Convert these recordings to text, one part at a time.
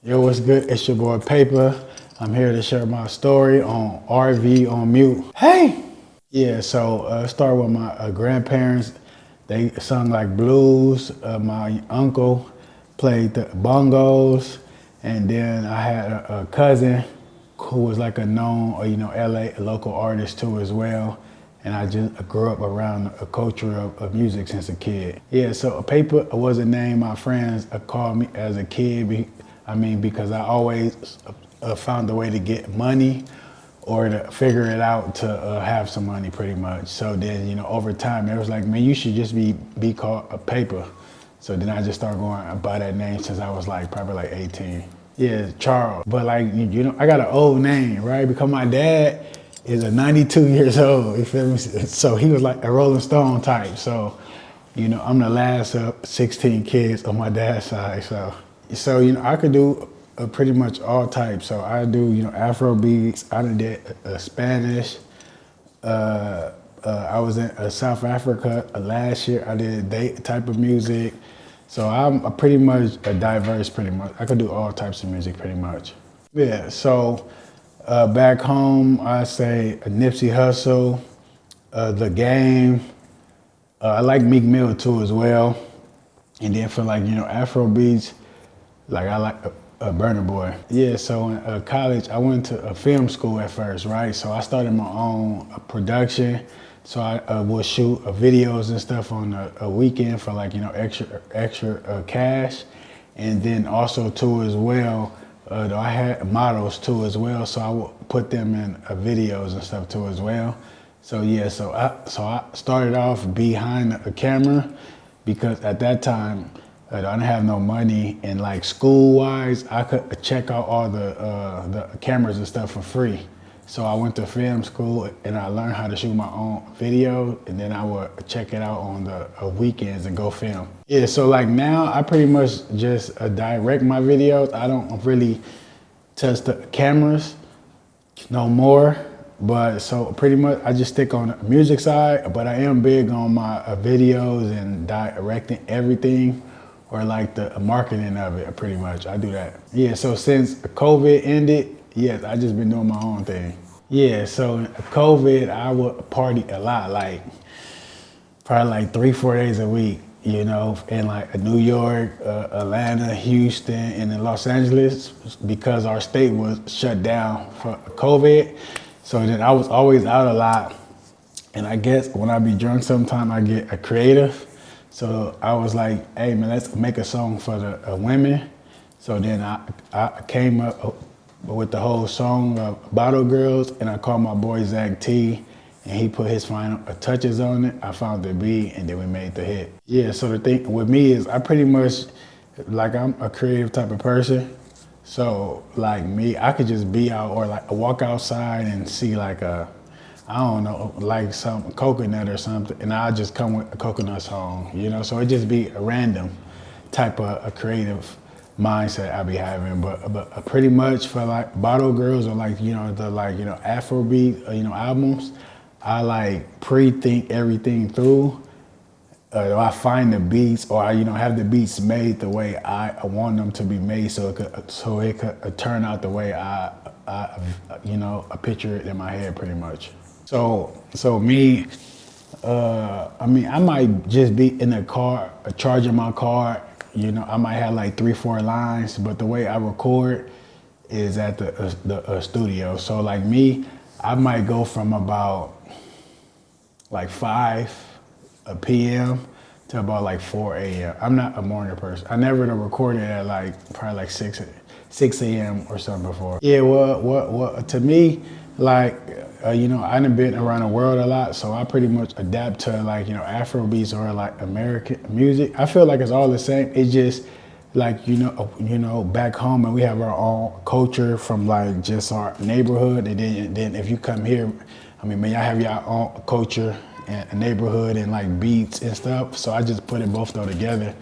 Yo, what's good? It's your boy Paypah. I'm here to share my story on RV on mute. Hey! Yeah, so start with my grandparents. They sung like blues. My uncle played the bongos. And then I had a cousin who was like a known, LA, a local artist too as well. And I just grew up around a culture of music since a kid. Yeah, so Paypah was a name my friends called me as a kid. Because I always found a way to get money or to figure it out to have some money pretty much. So then, over time, it was like, man, you should just be called a Paypah. So then I just started going by that name since I was probably 18. Yeah, Charles. But I got an old name, right? Because my dad is a 92 years old, you feel me? So he was like a Rolling Stone type. So, I'm the last of 16 kids on my dad's side. So I could do pretty much all types. So I do, Afro beats. I did Spanish. I was in South Africa last year. I did that type of music. So I'm pretty much a diverse, pretty much. I could do all types of music pretty much. Yeah, so back home, I say Nipsey Hussle, The Game. I like Meek Mill too as well. And then for Afro beats, I like a Burna Boy. Yeah, so in college, I went to a film school at first, right? So I started my own production. So I would shoot videos and stuff on a weekend for extra cash. And then also too as well, I had models too as well. So I would put them in videos and stuff too as well. So yeah, so I started off behind the camera because at that time, I didn't have no money, and school-wise, I could check out all the cameras and stuff for free. So I went to film school and I learned how to shoot my own video, and then I would check it out on the weekends and go film. Yeah, so now I pretty much just direct my videos. I don't really touch the cameras no more. But so pretty much I just stick on the music side, but I am big on my videos and directing everything. Or the marketing of it, pretty much. I do that. Yeah, so since COVID ended, yes, I just been doing my own thing. Yeah, so in COVID, I would party a lot, probably 3-4 days a week, in New York, Atlanta, Houston, and in Los Angeles, because our state was shut down for COVID. So then I was always out a lot. And I guess when I be drunk sometime, I get a creative. So I was like, hey man, let's make a song for the women. So then I came up with the whole song of Bottle Girls, and I called my boy Zach T, and he put his final touches on it. I found the beat, and then we made the hit. Yeah, so the thing with me is I pretty much, I'm a creative type of person. So me, I could just be out or walk outside and see I don't know, some coconut or something, and I'll just come with a coconut song, So it just be a random type of a creative mindset I be having. But pretty much for Bottle Girls or the Afrobeat, albums, I pre-think everything through. I find the beats, or I have the beats made the way I want them to be made, so it could turn out the way I picture it in my head pretty much. So me, I might just be in the car, charging my car. I might have 3-4 lines, but the way I record is at the studio. So me, I might go from about 5 p.m. to about 4 a.m. I'm not a morning person. I never recorded at probably 6 a.m. or something before. Yeah, well, to me, I done been around the world a lot, so I pretty much adapt to Afro beats or American music. I feel it's all the same. It's just back home, and we have our own culture from just our neighborhood, and then if you come here, man, y'all have your own culture and neighborhood and beats and stuff. So I just put it both together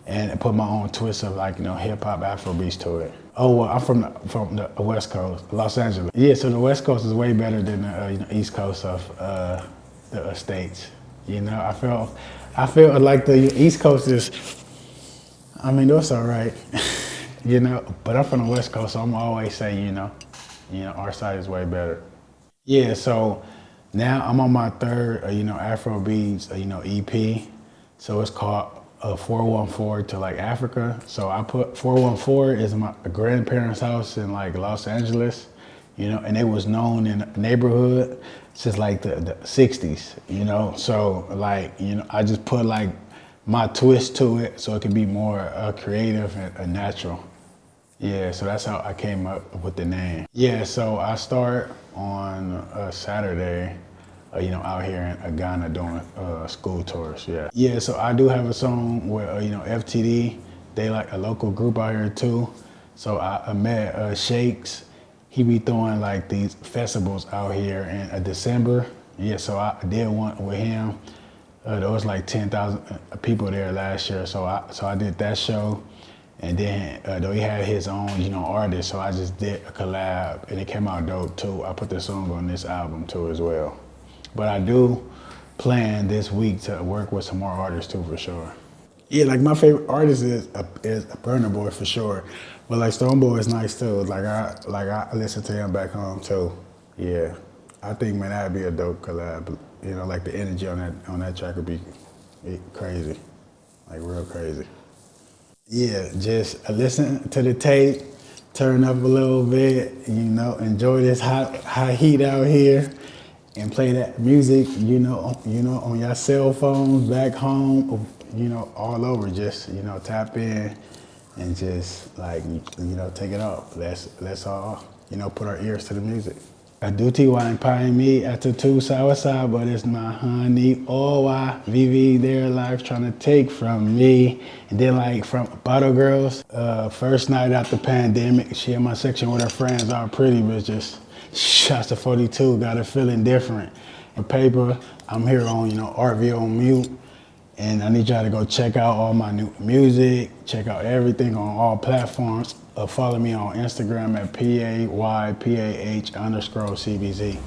and put my own twist of hip hop Afro beats to it. Oh, well, I'm from the West Coast, Los Angeles. Yeah, so the West Coast is way better than the East Coast of the states. I feel like the East Coast is, that's all right. you know, but I'm from the West Coast, so I'm always say, our side is way better. Yeah, so now I'm on my third, Afro Beats, EP. So it's called 414 to like Africa. So I put 414 is my grandparents' house in like Los Angeles, and it was known in the neighborhood since like the 60s, So like, I just put like my twist to it so it can be more creative and natural. Yeah, so that's how I came up with the name. Yeah, so I start on Saturday, out here in Ghana doing school tours. Yeah. Yeah, so I do have a song with, FTD. They like a local group out here too. So I met Shakes. He be throwing like these festivals out here in December. Yeah, so I did one with him. There was like 10,000 people there last year. So I did that show. And then, though he had his own, artist, so I just did a collab, and it came out dope too. I put the song on this album too as well. But I do plan this week to work with some more artists too for sure. Yeah, like my favorite artist is Burna Boy for sure, but like Stone Boy is nice too. I listen to him back home too. Yeah, I think man that'd be a dope collab. Like the energy on that track would be crazy, like real crazy. Yeah, just listen to the tape, turn up a little bit, enjoy this hot heat out here, and play that music, on your cell phones, back home, all over. Just, tap in and just like, take it off. Let's all, put our ears to the music. A duty wine pie me at the two side, but it's my honey. Oh, why VV their life trying to take from me. And then like from Bottle Girls, first night out the pandemic, she in my section with her friends, all pretty bitches. Shots to 42, got her feeling different. And Paypah, I'm here on, RV on mute. And I need y'all to go check out all my new music, check out everything on all platforms. Follow me on Instagram at PAYPAH_CBZ.